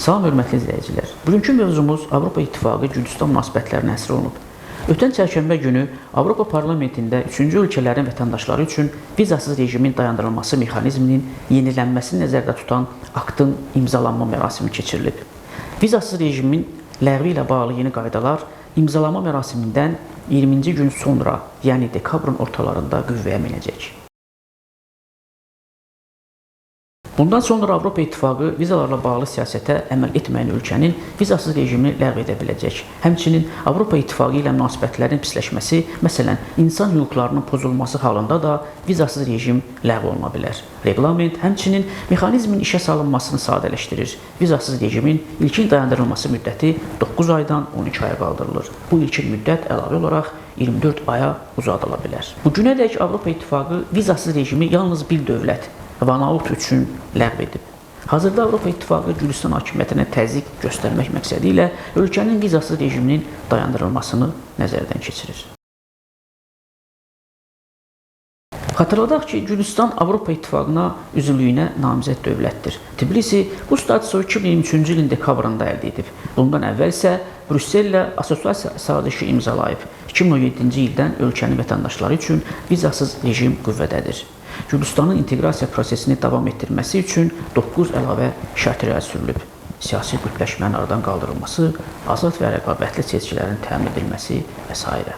Salam hörmətli izləyicilər. Bugünkü mövzumuz Avropa İttifaqı Gürcüstan münasibətlərinə həsr olunub. Ötən çərşənbə günü Avropa Parlamentində üçüncü ölkələrin vətəndaşları üçün vizasız rejimin dayandırılması mexanizminin yenilənməsini nəzərdə tutan aktın imzalanma mərasimi keçirilib. Vizasız rejimin ləğvi ilə bağlı yeni qaydalar imzalanma mərasimindən 20-ci gün sonra, yəni dekabrın ortalarında qüvvəyə minəcək. Bundan sonra Avropa İttifaqı vizalarla bağlı siyasətə əməl etməyən ölkənin vizasız rejimini ləğv edə biləcək. Həmçinin Avropa İttifaqı ilə münasibətlərin pisləşməsi, məsələn, insan hüquqlarının pozulması halında da vizasız rejim ləğv oluna bilər. Reqlament həmçinin mexanizmin işə salınmasını sadələşdirir. Vizasız rejimin ilkin dayandırılması müddəti 9 aydan 12 aya qaldırılır. Bu ilkin müddət əlavə olaraq 24 aya uzadıla bilər. Bu günədək Avropa İttifaqı vizasız rejimi yalnız bir dövlət Vanaut üçün ləğv edib. Hazırda Avropa İttifaqı Gürcüstan hakimiyyətinə təzyiq göstərmək məqsədi ilə ölkənin vizasız rejiminin dayandırılmasını nəzərdən keçirir. Xatırladaq ki, Gürcüstan Avropa İttifaqına üzvlüyünə namizəd dövlətdir. Tbilisi bu statusu 2023-cü ilin dekabrında əldə edib. Bundan əvvəl isə Brüssellə assosiasiya sazişi imzalayıb. 2017-ci ildən ölkənin vətəndaşları üçün vizasız rejim qüvvədədir. Gürcüstanın inteqrasiya prosesini davam etdirməsi üçün 9 əlavə şərt irəli sürülüb. Siyasi qütbləşmənin aradan qaldırılması, azad və rəqabətli seçkilərin təmin edilməsi və s.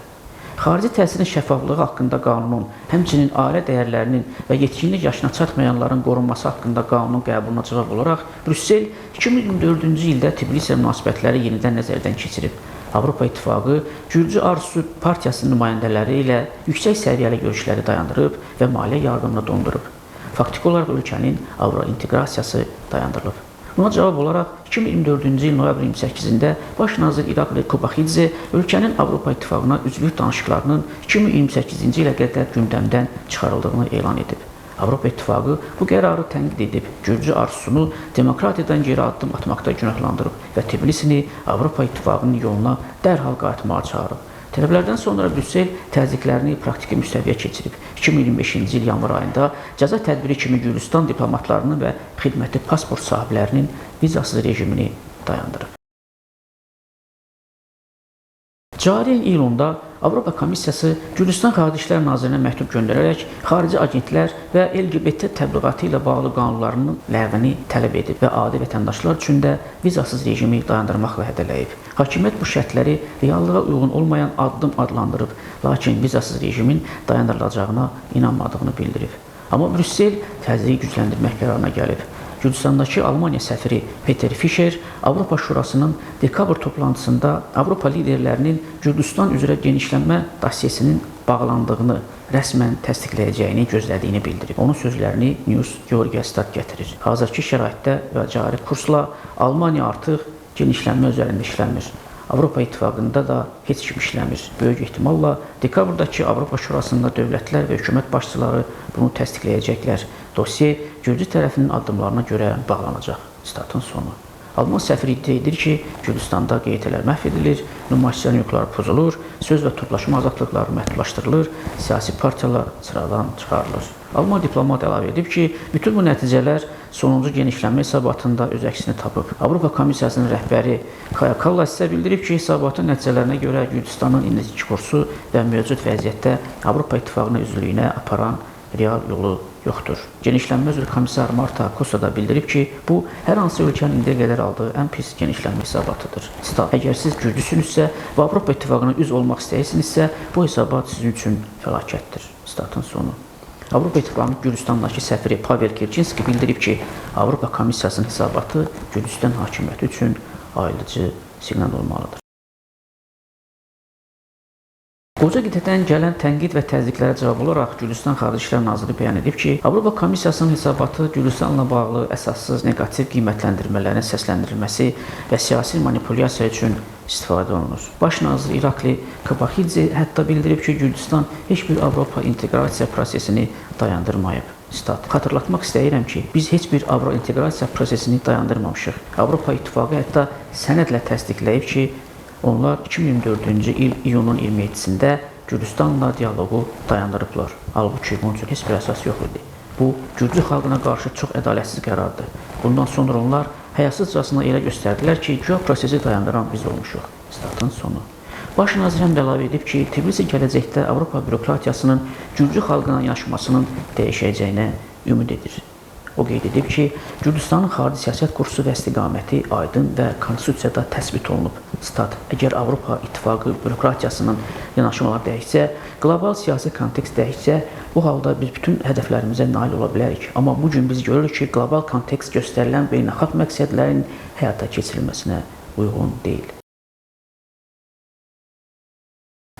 Xarici təsirin şəffaflığı haqqında qanunun, həmçinin ailə dəyərlərinin və yetkinlik yaşına çatmayanların qorunması haqqında qanunun qəbuluna cavab olaraq Brüssel 2024-cü ildə Tbilisi münasibətləri yenidən nəzərdən keçirib. Avropa İttifaqı Gürcü Arzusu partiyasının nümayəndələri ilə yüksək səviyyəli görüşləri dayandırıb və maliyyə yardımını dondurub. Faktiki olaraq ölkənin Avro inteqrasiyası dayandırılıb. Buna cavab olaraq 2024-cü il noyabr 28-də Baş nazir İrakli Kobaxidze ölkənin Avropa İttifaqına üzvlük danışıqlarının 2028-ci ilə qədər gündəmdən çıxarıldığını elan edib. Avropa İttifaqı bu qərarı tənqid edib, Gürcü arzusunu demokratiyadan geri addım atmaqda günahlandırıb və Tbilisini Avropa İttifaqının yoluna dərhal qayıtmağa çağırıb. Tələblərdən sonra Brüssel təzyiqlərini praktiki müstəviyə keçirib. 2025-ci il yanvar ayında cəza tədbiri kimi Gürcüstan diplomatlarının və xidməti pasport sahiblərinin vizasız rejimini dayandırıb. Cari ilin iyulunda Avropa Komissiyası Gürcüstan Xarici İşlər Nazirinə məktub göndərərək xarici agentlər və LGBT təbliğatı ilə bağlı qanunlarının ləğvini tələb edib və adi vətəndaşlar üçün də vizasız rejimi dayandırmaqla hədələyib. Hakimiyyət bu şərtləri reallığa uyğun olmayan addım adlandırıb, lakin vizasız rejimin dayandırılacağına inanmadığını bildirib. Amma Brüssel təzyiqi gücləndirmək qərarına gəlib. Gürcüstandakı Almaniya səfiri Peter Fischer Avropa Şurasının dekabr toplantısında Avropa liderlərinin Gürcüstan üzrə genişlənmə dosyesinin bağlandığını rəsmən təsdiqləyəcəyini gözlədiyini bildirib. Onun sözlərini News Georgiastat gətirir. Hazırki şəraitdə və cari kursla Almaniya artıq genişlənmə üzərində işləmir. Avropa İttifaqında da heç kim işləmir. Böyük ehtimalla dekabrdakı Avropa Şurasında dövlətlər və hökumət başçıları bunu təsdiqləyəcəklər. Dosye Gürcü tərəfinin addımlarına görə bağlanacaq. Statın sonu. Alman səfiri iddia edir ki, Gürcüstanda QYT-lər məhv edilir, nümayişçilərin hüquqları pozulur, söz və toplaşma azadlıqları məhdudlaşdırılır, siyasi partiyalar sıradan çıxarılır. Alman diplomat əlavə edib ki, bütün bu nəticələr sonuncu genişlənmə hesabatında öz əksini tapıb. Avropa Komissiyasının rəhbəri Kaja Kallas isə bildirib ki, hesabatın nəticələrinə görə Gürcüstanın indiki kursu və mövcud vəziyyətdə Avropa İttifaqına üzvlüyünə aparan real yolu yoxdur. Genişlənmə üzrə komissar Marta Kosa da bildirib ki, bu hər hansı ölkənin indiyə qədər aldığı ən pis genişlənmə hesabatıdır. Stat: əgər siz Gürcüsünüzsə və Avropa İttifaqına üzv olmaq istəyirsinizsə, bu hesabat sizin üçün fəlakətdir. Statın sonu. Avropa İttifaqının Gürcüstandakı səfiri Pavel Kirçinski bildirib ki, Avropa Komissiyasının hesabatı Gürcüstan hakimiyyəti üçün ayırıcı siqnal olmalıdır. Qoca qitədən gələn tənqid və təzyiqlərə cavab olaraq Gürcüstan Xarici İşlər Naziri bəyan edib ki, Avropa Komissiyasının hesabatı Gürcüstanla bağlı əsassız negativ qiymətləndirmələrin səsləndirilməsi və siyasi manipulyasiya üçün istifadə olunur. Baş nazir İrakli Kobaxidze hətta bildirib ki, Gürcüstan heç bir Avropa inteqrasiya prosesini dayandırmayıb. Stat: xatırlatmaq istəyirəm ki, biz heç bir Avro inteqrasiya prosesini dayandırmamışıq. Avropa İttifaqı hətta sənədlə təsdiqləyib ki, onlar 2024-cü il iyunun 27-sində Gürcüstanla dialoqu dayandırıblar. Halbuki bunun üçün heç bir əsas yox idi. Bu, Gürcü xalqına qarşı çox ədalətsiz qərardır. Bundan sonra onlar həyasızcasına elə göstərdilər ki, güya prosesi dayandıran biz olmuşuq. Statın sonu. Baş nazir həm də əlavə edib ki, Tbilisi gələcəkdə Avropa bürokratiyasının Gürcü xalqına yanaşmasının dəyişəcəyinə ümid edir. O qeyd edib ki, Gürcüstanın xarici siyasət kursu və istiqaməti aydın və konstitusiyada təsbit olunub. Stat, əgər Avropa İttifaqı bürokratiyasının yanaşmaları dəyişsə, qlobal siyasi kontekst dəyişsə, bu halda biz bütün hədəflərimizə nail ola bilərik. Amma bugün biz görürük ki, qlobal kontekst göstərilən beynəlxalq məqsədlərin həyata keçirilməsinə uyğun deyil.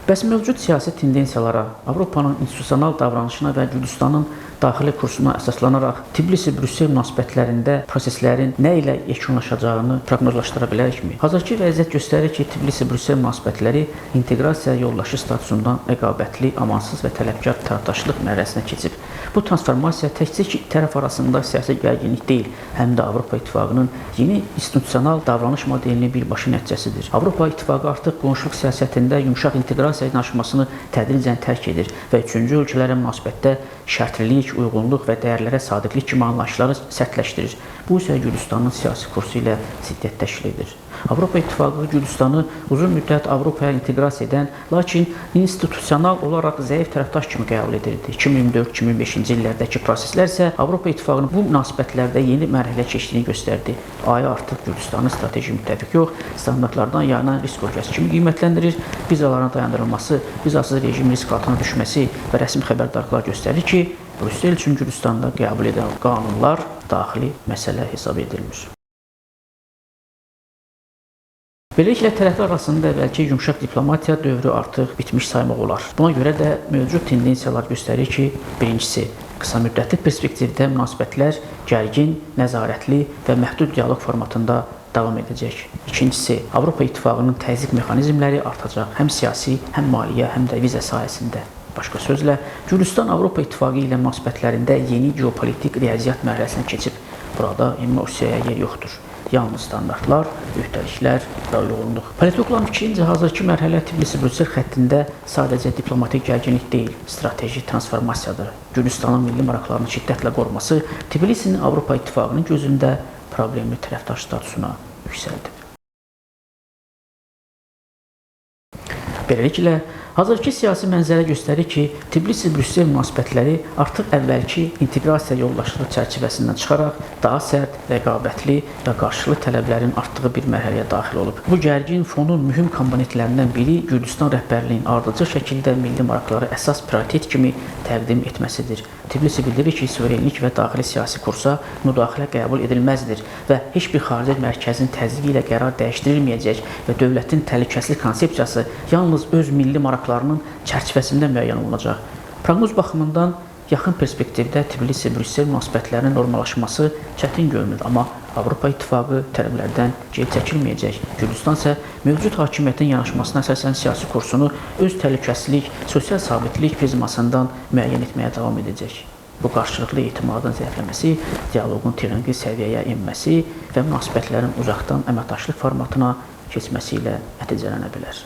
Bəs mövcud siyasi tendensiyalara, Avropanın institusional davranışına və Gürcüstanın daxili kursuna əsaslanaraq Tbilisi-Brüssel münasibətlərində proseslərin nə ilə yekunlaşacağını proqnozlaşdıra bilərikmi? Hazırki vəziyyət göstərir ki, Tbilisi-Brüssel münasibətləri inteqrasiya yoldaşı statusundan rəqabətli, amansız və tələbkar tərəfdaşlıq mərhələsinə keçib. Bu transformasiya təkcə iki tərəf arasında siyasi gərginlik deyil, həm də Avropa İttifaqının yeni institusional davranış modelinin birbaşa nəticəsidir. Avropa İttifaqı artıq qonşuluq siyasətində yumşaq inteqrasiya yanaşmasını tədricən tərk edir və üçüncü ölkələrə münasibətdə şərtlilik, uyğunluq və dəyərlərə sadiqlik kimi anlayışları sərtləşdirir. Bu isə Gürcüstanın siyasi kursu ilə ziddiyyət təşkil edir. Avropa İttifaqı Gürcüstanı uzun müddət Avropaya inteqrasiya edən, lakin institusional olaraq zəif tərəfdaş kimi qəbul edirdi. 2004-2005-ci illərdəki proseslər isə Avropa İttifaqının bu münasibətlərdə yeni mərhələ keçdiyini göstərdi. AE artıq Gürcüstanın strateji müttəfiq yox, standartlardan yayılan risk bölgəsi kimi qiymətləndirir. Vizaların dayandırılması, vizasız rejim risk altına düşməsi və rəsmi xəbərdarlıqlar göstərir ki, Brüssel üçün Gürcüstanda qəbul edən qanunlar daxili məsələ hesab edilmir. Beləliklə, tərəflər arasında əvvəlki yumşaq diplomatiya dövrü artıq bitmiş saymaq olar. Buna görə də mövcud tendensiyalar göstərir ki, birincisi, qısa müddətli perspektivdə münasibətlər gərgin, nəzarətli və məhdud dialoq formatında davam edəcək. İkincisi, Avropa İttifaqının təzyiq mexanizmləri artacaq həm siyasi, həm maliyyə, həm də viza sahəsində. Başqa sözlə, Gürcüstan Avropa İttifaqı ilə münasibətlərində yeni geopolitik riyaziyyat mərhələsinə keçib. Burada emosiyaya yer yoxdur. Yalnız standartlar, öhdəliklər və uyğunluq. Politologların fikrincə, hazırki mərhələ Tbilisi-Brüssel xəttində sadəcə diplomatik gərginlik deyil, strateji transformasiyadır. Gürcüstanın milli maraqlarını şiddətlə qoruması Tbilisinin Avropa İttifaqının gözündə problemli tərəfdaş statusuna yüksəldi. Beləliklə, hazırki siyasi mənzərə göstərir ki, Tbilisi-Brüssel münasibətləri artıq əvvəlki inteqrasiya yoldaşlığı çərçivəsindən çıxaraq daha sərt, rəqabətli və qarşılıqlı tələblərin artdığı bir mərhələyə daxil olub. Bu gərgin fonun mühüm komponentlərindən biri Gürcüstan rəhbərliyinin ardıcıl şəkildə milli maraqları əsas prioritet kimi təqdim etməsidir. Tbilisi bildirir ki, suverenlik və daxili siyasi kursa müdaxilə qəbul edilməzdir və heç bir xarici mərkəzin təzyiqi ilə qərar dəyişdirilməyəcək və dövlətin təhlükəsizlik konsepsiyası yalnız öz milli maraqlarının çərçivəsində müəyyən olunacaq. Proqnoz baxımından yaxın perspektivdə Tbilisi-Brüssel münasibətlərinin normallaşması çətin görünür, amma Avropa İttifaqı tələblərdən geri çəkilməyəcək. Gürcüstan isə mövcud hakimiyyətin yanaşmasına əsasən siyasi kursunu öz təhlükəsizlik, sosial sabitlik prizmasından müəyyən etməyə davam edəcək. Bu qarşılıqlı etimadın zəifləməsi, dialoqun texniki səviyyəyə enməsi və münasibətlərin uzaqdan əməkdaşlıq formatına keçməsi ilə nəticələnə bilər.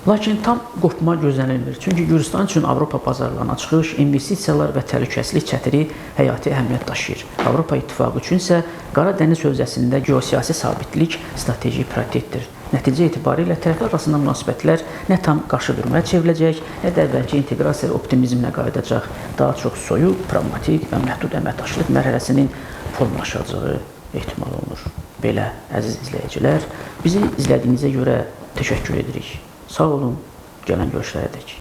Lakin tam qopma gözlənilmir. Çünki Gürcüstan üçün Avropa bazarlarına çıxış, investisiyalar və təhlükəsizlik çətiri həyati əhəmiyyət daşıyır. Avropa İttifaqı üçün isə Qara Dəniz hövzəsində geosiyasi sabitlik strateji prioritetdir. Nəticə etibarilə tərəflər arasında münasibətlər nə tam qarşıdurmaya çevriləcək, nə də əvvəlki inteqrasiya optimizmlə qayıdacaq. Daha çox soyuq, pragmatik və məhdud əməkdaşlıq mərhələsinin formalaşacağı ehtimal olunur. Belə, əziz izləyicilər, bizi izlədiyinizə görə təşəkkür edirik. Sağ olun, gələn görüşlərədək.